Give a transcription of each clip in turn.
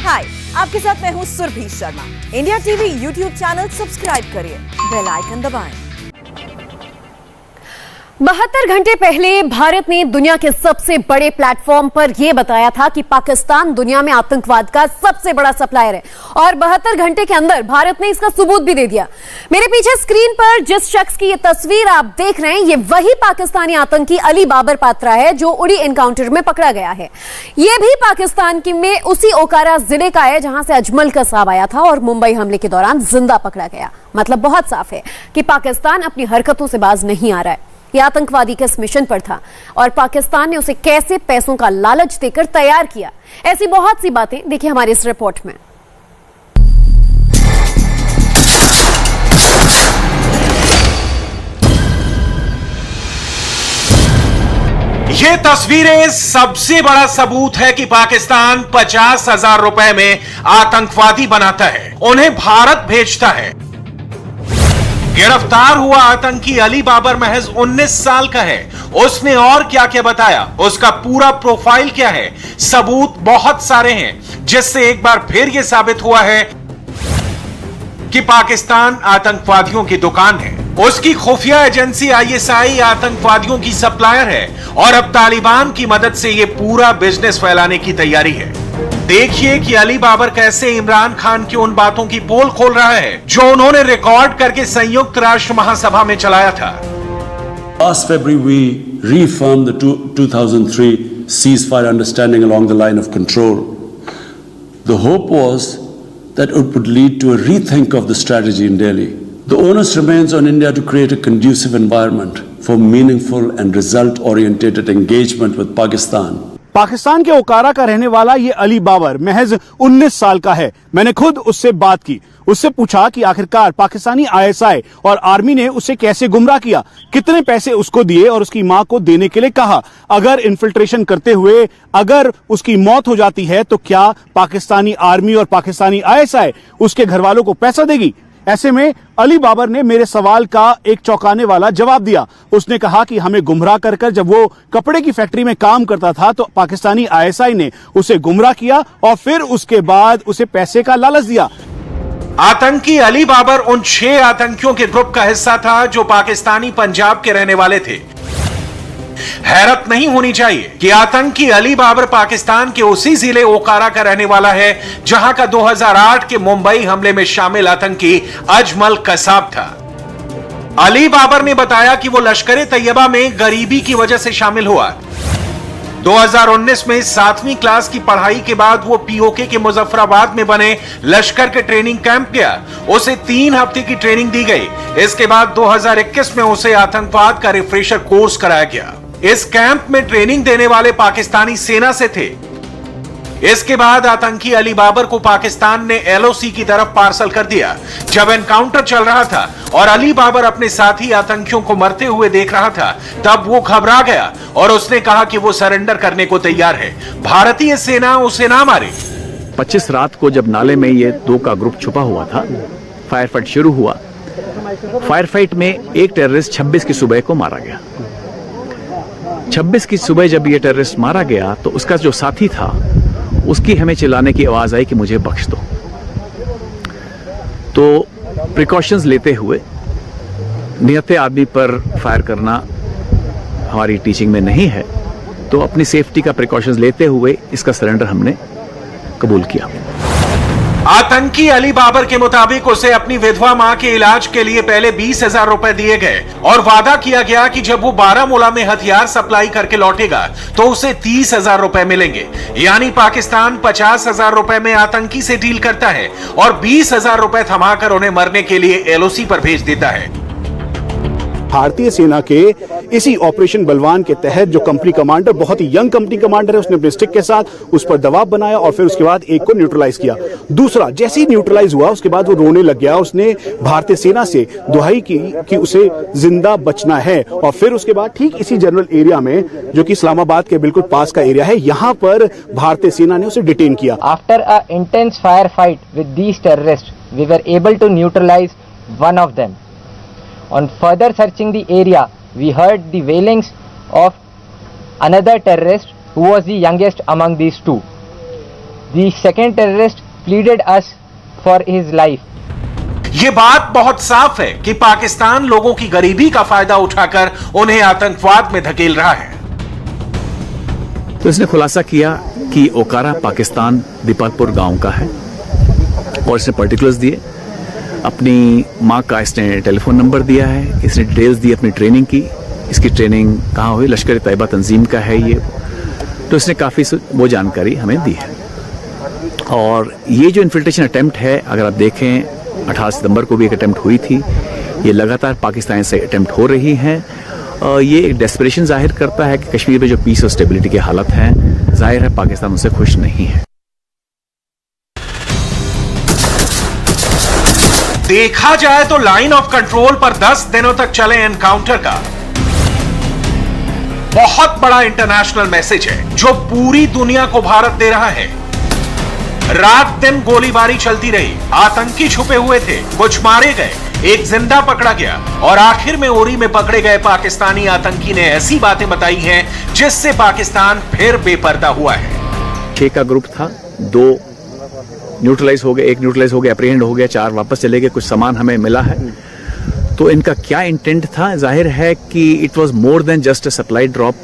हाय, आपके साथ मैं हूँ Surabhi Sharma. India TV YouTube channel subscribe करिए, बेल आइकन दबाएं। 72 घंटे पहले भारत ने दुनिया के सबसे बड़े प्लेटफॉर्म पर यह बताया था कि पाकिस्तान दुनिया में आतंकवाद का सबसे बड़ा सप्लायर है और 72 घंटे के अंदर भारत ने इसका सबूत भी दे दिया। मेरे पीछे स्क्रीन पर जिस शख्स की ये तस्वीर आप देख रहे हैं, ये वही पाकिस्तानी आतंकी अली बाबर पात्रा है जो उड़ी एनकाउंटर में पकड़ा गया है। यह भी पाकिस्तान में उसी ओकारा जिले का है जहां से अजमल कसाब आया था और मुंबई हमले के दौरान जिंदा पकड़ा गया। मतलब बहुत साफ है कि पाकिस्तान अपनी हरकतों से बाज नहीं आ रहा है। यह आतंकवादी किस मिशन पर था और पाकिस्तान ने उसे कैसे पैसों का लालच देकर तैयार किया, ऐसी बहुत सी बातें देखिए हमारी इस रिपोर्ट में। ये तस्वीरें सबसे बड़ा सबूत है कि पाकिस्तान 50,000 रुपए में आतंकवादी बनाता है, उन्हें भारत भेजता है। गिरफ्तार हुआ आतंकी अली बाबर महज 19 साल का है। उसने और क्या क्या बताया, उसका पूरा प्रोफाइल क्या है, सबूत बहुत सारे हैं, जिससे एक बार फिर यह साबित हुआ है कि पाकिस्तान आतंकवादियों की दुकान है। उसकी खुफिया एजेंसी ISI आतंकवादियों की सप्लायर है और अब तालिबान की मदद से यह पूरा बिजनेस फैलाने की तैयारी है। देखिए कि अली बाबर कैसे इमरान खान की उन बातों की पोल खोल रहा है जो उन्होंने रिकॉर्ड करके संयुक्त राष्ट्र महासभा में चलाया था। Last February, we reaffirmed the 2003 ceasefire understanding along the line of control. The hope was that it would lead to a rethink of the strategy in Delhi. The onus remains on India to create a conducive environment for meaningful and result-oriented engagement with Pakistan. Pakistan के ओकारा का रहने वाला ये अली बाबर महज 19 साल का है। मैंने खुद उससे बात की, उससे पूछा कि आखिरकार पाकिस्तानी ISI और आर्मी ने उसे कैसे गुमराह किया, कितने पैसे उसको दिए और उसकी मां को देने के लिए कहा। अगर इन्फिल्ट्रेशन करते हुए अगर उसकी मौत हो जाती है तो क्या पाकिस्तानी आर्मी और पाकिस्तानी ISI उसके घर वालों को पैसा देगी? ऐसे में अली बाबर ने मेरे सवाल का एक चौंकाने वाला जवाब दिया। उसने कहा कि हमें गुमराह कर जब वो कपड़े की फैक्ट्री में काम करता था तो पाकिस्तानी ISI ने उसे गुमराह किया और फिर उसके बाद उसे पैसे का लालच दिया। आतंकी अली बाबर उन 6 आतंकियों के ग्रुप का हिस्सा था जो पाकिस्तानी पंजाब के रहने वाले थे। हैरत नहीं होनी चाहिए कि आतंकी अली बाबर पाकिस्तान के उसी जिले ओकारा का रहने वाला है जहां का 2008 के मुंबई हमले में शामिल आतंकी अजमल कसाब था। अली बाबर ने बताया कि वो लश्कर तैयबा में गरीबी की वजह से शामिल हुआ। 2019 में 7वीं क्लास की पढ़ाई के बाद वो POK के मुजफ्फराबाद में बने लश्कर के ट्रेनिंग कैंप गया। उसे 3 हफ्ते की ट्रेनिंग दी गई। इसके बाद 2021 में उसे आतंकवाद का रिफ्रेशर कोर्स कराया गया। इस कैंप में ट्रेनिंग देने वाले पाकिस्तानी सेना से थे। इसके बाद आतंकी अली बाबर को पाकिस्तान ने LOC की तरफ पार्सल कर दिया। जब एनकाउंटर चल रहा था और अली बाबर अपने साथी आतंकियों को मरते हुए देख रहा था, तब वो घबरा गया और उसने कहा कि वो सरेंडर करने को तैयार है। भारतीय सेना उसे ना मारे। 25 रात को जब नाले में ये 2 का ग्रुप छुपा हुआ था, फायर फाइट शुरू हुआ। फायर फाइट में एक टेररिस्ट 26 की सुबह को मारा गया। 26 की सुबह जब ये टेररिस्ट मारा गया तो उसका जो साथी था उसकी हमें चिल्लाने की आवाज आई कि मुझे बख्श दो। तो प्रिकॉशंस लेते हुए नियत आदमी पर फायर करना हमारी टीचिंग में नहीं है, तो अपनी सेफ्टी का प्रिकॉशंस लेते हुए इसका सरेंडर हमने कबूल किया। आतंकी अली बाबर के मुताबिक उसे अपनी विधवा मां के इलाज के लिए पहले 20,000 रुपए दिए गए और वादा किया गया कि जब वो बारामूला में हथियार सप्लाई करके लौटेगा तो उसे 30,000 रुपए मिलेंगे। यानी पाकिस्तान 50,000 रुपए में आतंकी से डील करता है और 20,000 रुपए थमाकर उन्हें मरने के लिए LOC पर भेज देता है। भारतीय सेना के इसी ऑपरेशन बलवान के तहत जो कंपनी कमांडर, बहुत ही यंग कंपनी कमांडर है, उसने अपने स्टिक के साथ उस पर दबाव बनाया और फिर उसके बाद एक को न्यूट्रलाइज किया। दूसरा जैसे ही न्यूट्रलाइज हुआ उसके बाद वो रोने लग गया। उसने भारतीय सेना से दुहाई की कि उसे जिंदा बचना है और फिर उसके बाद ठीक इसी जनरल एरिया में जो कि इस्लामाबाद के बिल्कुल पास का एरिया है, यहाँ पर भारतीय सेना ने उसे डिटेन किया। After a intense fire fight with these terrorist we were able to neutralise one of them. On further searching the area, we heard the wailings of another terrorist who was the youngest among these two. The second terrorist pleaded us for his life. ये बात बहुत साफ है कि पाकिस्तान लोगों की गरीबी का फायदा उठाकर उन्हें आतंकवाद में धकेल रहा है। तो इसने खुलासा किया कि ओकारा पाकिस्तान दीपालपुर गांव का है और इसने पर्टिकुलर्स दिए। अपनी माँ का इसने टेलीफोन नंबर दिया है, इसने डिटेल्स दी अपनी ट्रेनिंग की, इसकी ट्रेनिंग कहाँ हुई, लश्कर तैयबा तंजीम का है ये। तो इसने काफ़ी वो जानकारी हमें दी है। और ये जो इन्फिल्ट्रेशन अटेम्प्ट है, अगर आप देखें 18 सितंबर को भी एक अटेम्प्ट हुई थी, ये लगातार पाकिस्तान से अटेम्प्ट हो रही हैं। ये एक डेस्परेशन जाहिर करता है कि कश्मीर में जो पीस और स्टेबिलिटी की हालत है, जाहिर है पाकिस्तान उनसे खुश नहीं है। देखा जाए तो लाइन ऑफ कंट्रोल पर 10 दिनों तक चले एनकाउंटर का बहुत बड़ा इंटरनेशनल मैसेज है जो पूरी दुनिया को भारत दे रहा है। रात दिन गोलीबारी चलती रही, आतंकी छुपे हुए थे, कुछ मारे गए, एक जिंदा पकड़ा गया और आखिर में उरी में पकड़े गए पाकिस्तानी आतंकी ने ऐसी बातें बताई हैं जिससे पाकिस्तान फिर बेपर्दा हुआ है। 6 का ग्रुप था, 2 न्यूट्रलाइज हो गए, 1 न्यूट्रलाइज हो गया, अप्रीहेंड हो गया, 4 वापस चले गए, कुछ सामान हमें मिला है। तो इनका क्या इंटेंट था, जाहिर है कि it was more than just a supply drop.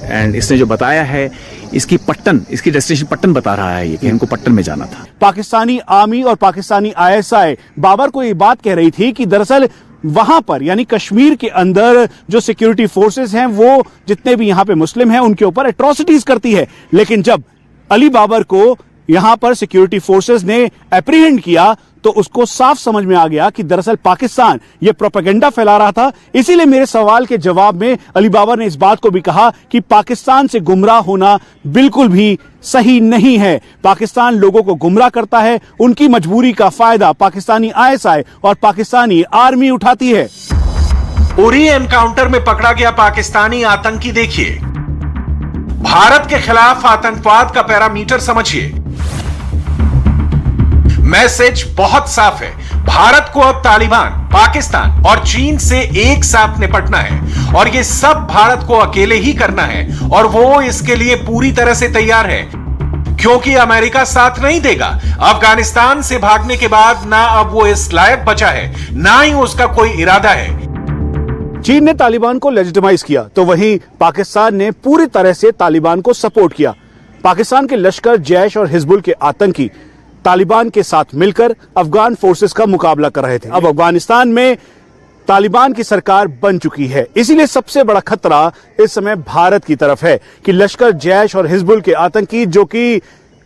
And इसने जो बताया है, इसकी डेस्टिनेशन पट्टन बता रहा है ये कि इनको पट्टन में जाना था। पाकिस्तानी आर्मी और पाकिस्तानी ISI बाबर को ये बात कह रही थी कि दरअसल वहां पर यानी कश्मीर के अंदर जो सिक्योरिटी फोर्सेस हैं वो जितने भी यहां पे मुस्लिम हैं उनके ऊपर एट्रोसिटीज करती है। लेकिन जब अली बाबर को यहां पर सिक्योरिटी फोर्सेस ने एप्रीहेंड किया तो उसको साफ समझ में आ गया कि दरअसल पाकिस्तान ये प्रोपेगेंडा फैला रहा था। इसीलिए मेरे सवाल के जवाब में अली बाबर ने इस बात को भी कहा कि पाकिस्तान से गुमराह होना बिल्कुल भी सही नहीं है। पाकिस्तान लोगों को गुमराह करता है, उनकी मजबूरी का फायदा पाकिस्तानी ISI और पाकिस्तानी आर्मी उठाती है। उरी एनकाउंटर में पकड़ा गया पाकिस्तानी आतंकी देखिए, भारत के खिलाफ आतंकवाद का पैरामीटर समझिए। मैसेज बहुत साफ है, भारत को अब तालिबान, पाकिस्तान और चीन से एक साथ निपटना है और यह सब भारत को अकेले ही करना है और वो इसके लिए पूरी तरह से तैयार है क्योंकि अमेरिका साथ नहीं देगा। अफगानिस्तान से भागने के बाद ना अब वो इस लायक बचा है, ना ही उसका कोई इरादा है। चीन ने तालिबान को लेजिटिमाइज किया तो वहीं पाकिस्तान ने पूरी तरह से तालिबान को सपोर्ट किया। पाकिस्तान के लश्कर, जैश और हिजबुल के आतंकी तालिबान के साथ मिलकर अफगान फोर्सेस का मुकाबला कर रहे थे। अब अफगानिस्तान में तालिबान की सरकार बन चुकी है, इसीलिए सबसे बड़ा खतरा इस समय भारत की तरफ है कि लश्कर, जैश और हिजबुल के आतंकी जो कि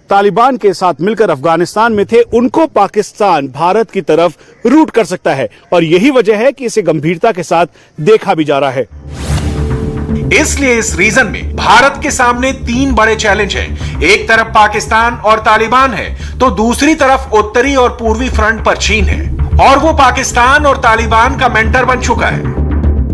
तालिबान के साथ मिलकर अफगानिस्तान में थे, उनको पाकिस्तान भारत की तरफ रूट कर सकता है और यही वजह है कि इसे गंभीरता के साथ देखा भी जा रहा है। इसलिए इस रीजन में भारत के सामने 3 बड़े चैलेंज हैं। एक तरफ पाकिस्तान और तालिबान है तो दूसरी तरफ उत्तरी और पूर्वी फ्रंट पर चीन है और वो पाकिस्तान और तालिबान का मेंटर बन चुका है।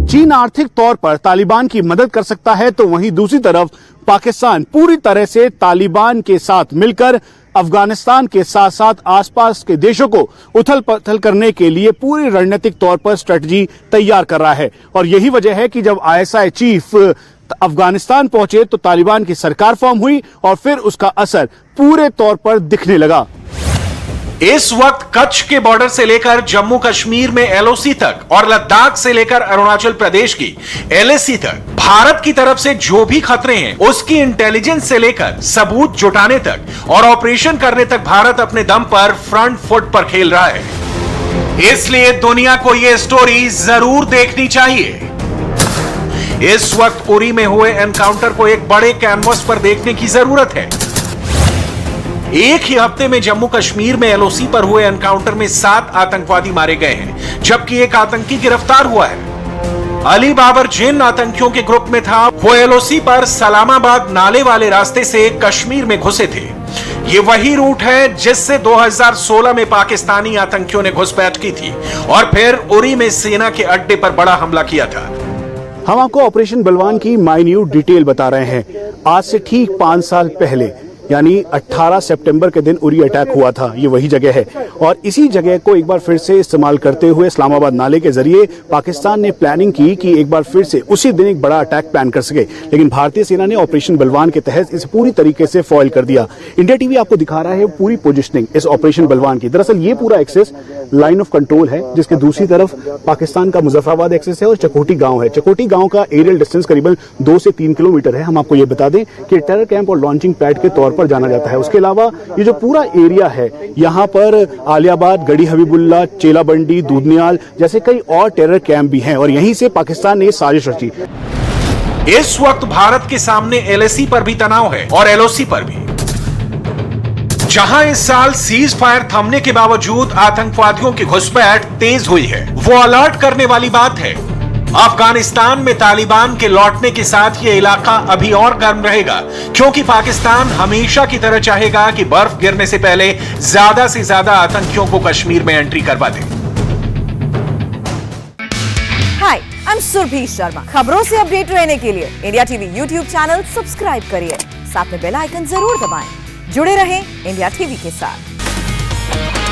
चीन आर्थिक तौर पर तालिबान की मदद कर सकता है तो वहीं दूसरी तरफ पाकिस्तान पूरी तरह से तालिबान के साथ मिलकर अफगानिस्तान के साथ साथ आसपास के देशों को उथल पुथल करने के लिए पूरी रणनीतिक तौर पर स्ट्रेटजी तैयार कर रहा है। और यही वजह है कि जब ISI चीफ अफगानिस्तान पहुंचे तो तालिबान की सरकार फॉर्म हुई और फिर उसका असर पूरे तौर पर दिखने लगा। इस वक्त कच्छ के बॉर्डर से लेकर जम्मू कश्मीर में LOC तक और लद्दाख से लेकर अरुणाचल प्रदेश की LAC तक भारत की तरफ से जो भी खतरे हैं उसकी इंटेलिजेंस से लेकर सबूत जुटाने तक और ऑपरेशन करने तक भारत अपने दम पर फ्रंट फुट पर खेल रहा है। इसलिए दुनिया को यह स्टोरी जरूर देखनी चाहिए। इस वक्त उरी में हुए एनकाउंटर को एक बड़े कैनवस पर देखने की जरूरत है। एक ही हफ्ते में जम्मू कश्मीर में LOC पर हुए एनकाउंटर में 7 आतंकवादी मारे गए हैं जबकि एक आतंकी गिरफ्तार हुआ है। अली बाबर जिन आतंकियों के ग्रुप में था वो LOC पर सलामाबाद नाले वाले रास्ते से कश्मीर में घुसे थे। ये वही रूट है जिससे 2016 में पाकिस्तानी आतंकियों ने घुसपैठ की थी और फिर उरी में सेना के अड्डे पर बड़ा हमला किया था। हम आपको ऑपरेशन बलवान की माइन्यूट डिटेल बता रहे हैं। आज से ठीक 5 साल पहले यानी 18 सितंबर के दिन उरी अटैक हुआ था, ये वही जगह है। और इसी जगह को एक बार फिर से इस्तेमाल करते हुए इस्लामाबाद नाले के जरिए पाकिस्तान ने प्लानिंग की कि एक बार फिर से उसी दिन एक बड़ा अटैक प्लान कर सके, लेकिन भारतीय सेना ने ऑपरेशन बलवान के तहत इसे पूरी तरीके से फॉइल कर दिया। इंडिया टीवी आपको दिखा रहा है पूरी पोजिशनिंग इस ऑपरेशन बलवान की। दरअसल ये पूरा एक्सेस लाइन ऑफ कंट्रोल है, जिसके दूसरी तरफ पाकिस्तान का मुजफ्फराबाद एक्सेस है और चकोटी गांव है। चकोटी गांव का एरियल डिस्टेंस करीबन 2 से 3 किलोमीटर है। हम आपको ये बता दें कि टेरर कैंप और लॉन्चिंग पैड के तौर पर जाना जाता है। उसके अलावा ये जो पूरा एरिया है, यहाँ पर आलियाबाद, गढ़ी हबीबुल्ला, चेलाबंडी, दूधनियाल जैसे कई और टेरर कैंप भी हैं और यहीं से पाकिस्तान ने ये साजिश रची। इस वक्त भारत के सामने एलएसी पर भी तनाव है और एलओसी पर भी। जहां इस साल सीज फायर थमने के बावजूद आतंकवादियों की घुसपैठ तेज हुई है, वो अलर्ट करने वाली बात है। अफगानिस्तान में तालिबान के लौटने के साथ यह इलाका अभी और गर्म रहेगा, क्योंकि पाकिस्तान हमेशा की तरह चाहेगा कि बर्फ गिरने से पहले ज्यादा से ज्यादा आतंकियों को कश्मीर में एंट्री करवा दे। हाय, आई एम सुरभि शर्मा। खबरों से अपडेट रहने के लिए India TV YouTube channel subscribe करिए, साथ में बेल आइकन जरूर दबाएं। जुड़े रहें इंडिया टीवी के साथ।